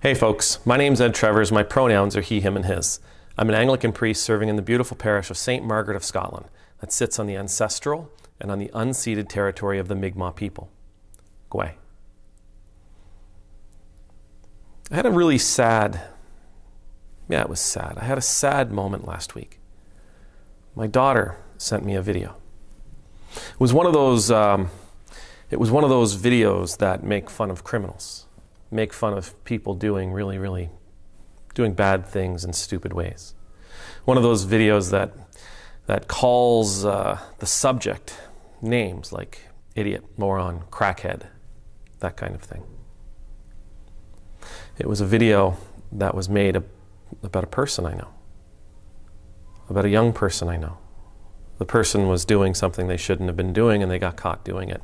Hey folks, my name's Ed Travers. My pronouns are he, him, and his. I'm an Anglican priest serving in the beautiful parish of St. Margaret of Scotland that sits on the ancestral and on the unceded territory of the Mi'kmaq people. Gwe. I had a really sad, it was sad. I had a sad moment last week. My daughter sent me a video. It was one of those videos that make fun of criminals. Make fun of people doing doing bad things in stupid ways. One of those videos that calls the subject names like idiot, moron, crackhead, that kind of thing. It was a video that was made about a person I know, about a young person I know. The person was doing something they shouldn't have been doing and they got caught doing it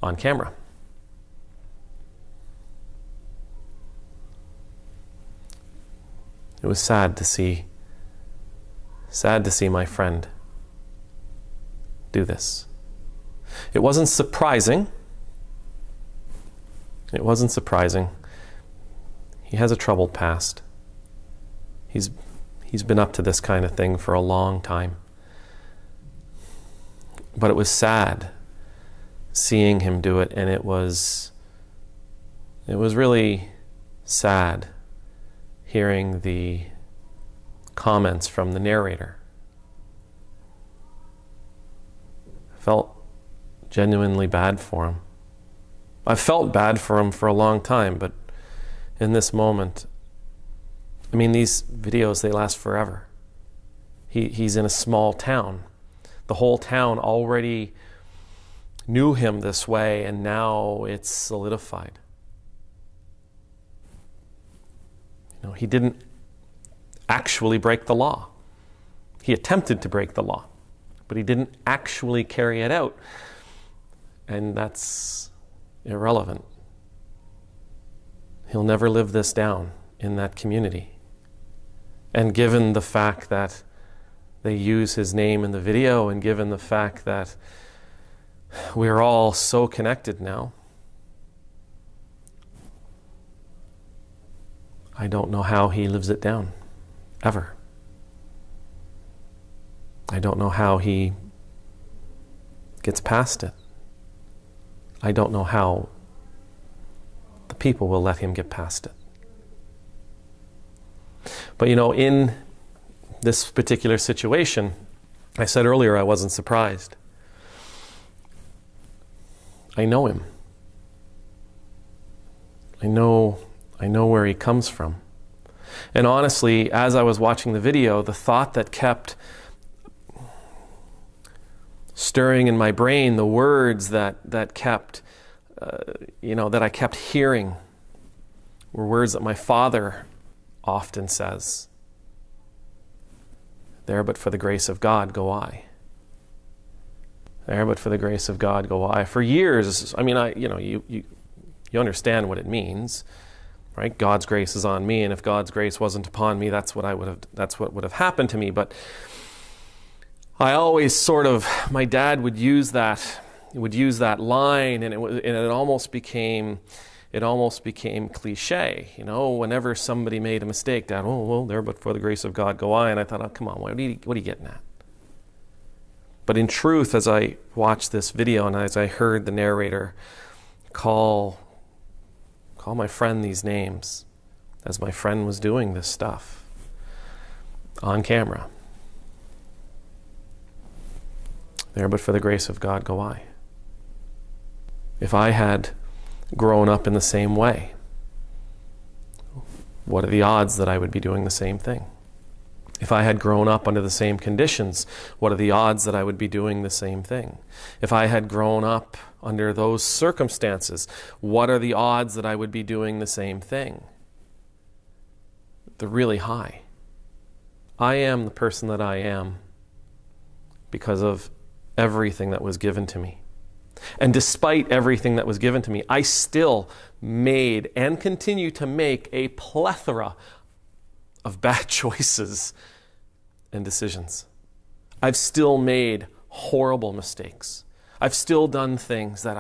on camera. It was sad to see my friend do this. It wasn't surprising. It wasn't surprising. He has a troubled past. He's been up to this kind of thing for a long time. But it was sad seeing him do it, and it was really sad hearing the comments from the narrator. I felt genuinely bad for him. I've felt bad for him for a long time, but in this moment, I mean, these videos, they last forever. He's in a small town. The whole town already knew him this way, and now it's solidified. You know, he didn't actually break the law. He attempted to break the law, but he didn't actually carry it out. And that's irrelevant. He'll never live this down in that community. And given the fact that they use his name in the video, and given the fact that we're all so connected now, I don't know how he lives it down, ever. I don't know how he gets past it. I don't know how the people will let him get past it. But you know, in this particular situation, I said earlier I wasn't surprised. I know him. I know where he comes from. And honestly, as I was watching the video, the thought that kept stirring in my brain, the words that kept, that I kept hearing, were words that my father often says. There but for the grace of God go I. There but for the grace of God go I. For years, I mean, you understand what it means, right? God's grace is on me, and if God's grace wasn't upon me, that's what would have happened to me. But I always my dad would use that line, and it almost became cliche. You know, whenever somebody made a mistake, Dad, oh well, there but for the grace of God go I. And I thought, oh come on, what are you getting at? But in truth, as I watched this video and as I heard the narrator call my friend these names, as my friend was doing this stuff on camera, there but for the grace of God go I. If I had grown up in the same way, what are the odds that I would be doing the same thing? If I had grown up under the same conditions, what are the odds that I would be doing the same thing? If I had grown up under those circumstances, what are the odds that I would be doing the same thing? They're really high. I am the person that I am because of everything that was given to me. And despite everything that was given to me, I still made and continue to make a plethora of bad choices and decisions. I've still made horrible mistakes. I've still done things that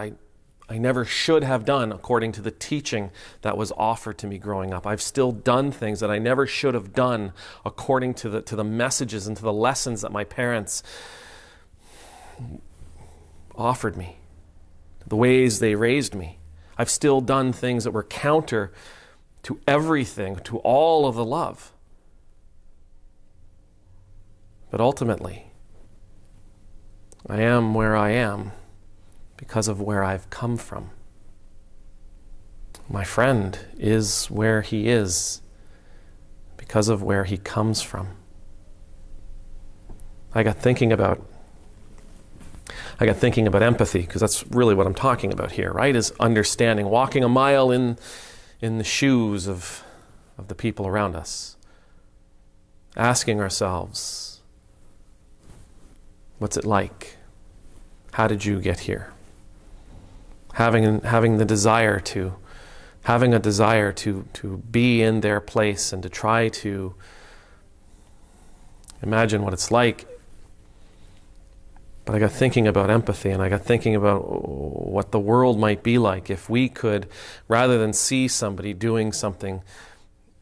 I never should have done according to the teaching that was offered to me growing up. I've still done things that I never should have done according to the messages and to the lessons that my parents offered me, the ways they raised me. I've still done things that were counter to everything, to all of the love. But ultimately, I am where I am because of where I've come from. My friend is where he is because of where he comes from. I got thinking about empathy, because that's really what I'm talking about here, right? Is understanding, walking a mile in the shoes of the people around us. Asking ourselves, what's it like? How did you get here? Having a desire to be in their place and to try to imagine what it's like. But I got thinking about empathy, and I got thinking about what the world might be like if we could, rather than see somebody doing something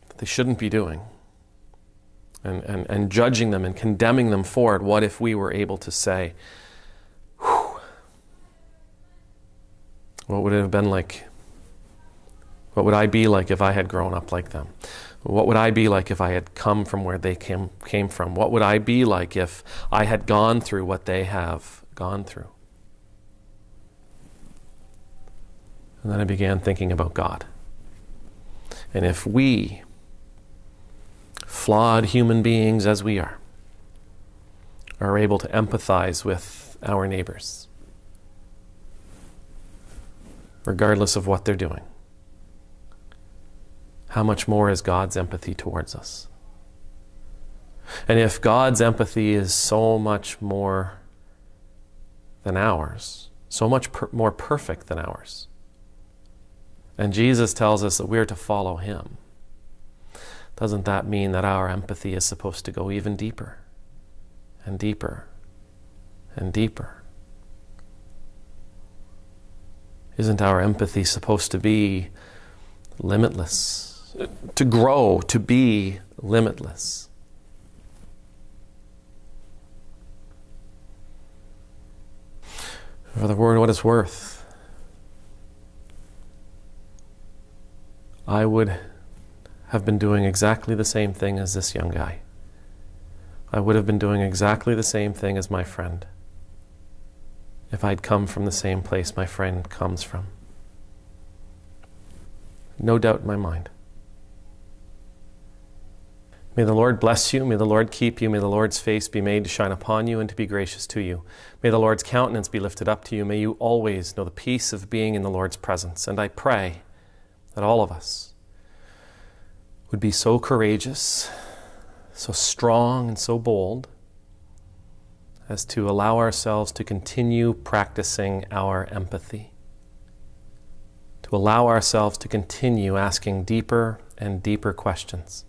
that they shouldn't be doing, and judging them and condemning them for it, what if we were able to say, what would it have been like? What would I be like if I had grown up like them? What would I be like if I had come from where they came from? What would I be like if I had gone through what they have gone through? And then I began thinking about God. And if we, flawed human beings as we are able to empathize with our neighbors, regardless of what they're doing, how much more is God's empathy towards us? And if God's empathy is so much more than ours, so much more perfect than ours, and Jesus tells us that we're to follow him, doesn't that mean that our empathy is supposed to go even deeper and deeper and deeper? Isn't our empathy supposed to be limitless? To grow, to be limitless? For the word what it's worth, I would have been doing exactly the same thing as this young guy. I would have been doing exactly the same thing as my friend if I'd come from the same place my friend comes from. No doubt in my mind. May the Lord bless you. May the Lord keep you. May the Lord's face be made to shine upon you and to be gracious to you. May the Lord's countenance be lifted up to you. May you always know the peace of being in the Lord's presence. And I pray that all of us would be so courageous, so strong, and so bold as to allow ourselves to continue practicing our empathy, to allow ourselves to continue asking deeper and deeper questions,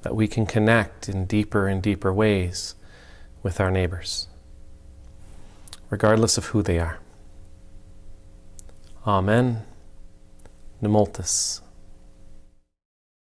that we can connect in deeper and deeper ways with our neighbors, regardless of who they are. Amen. Nemultus.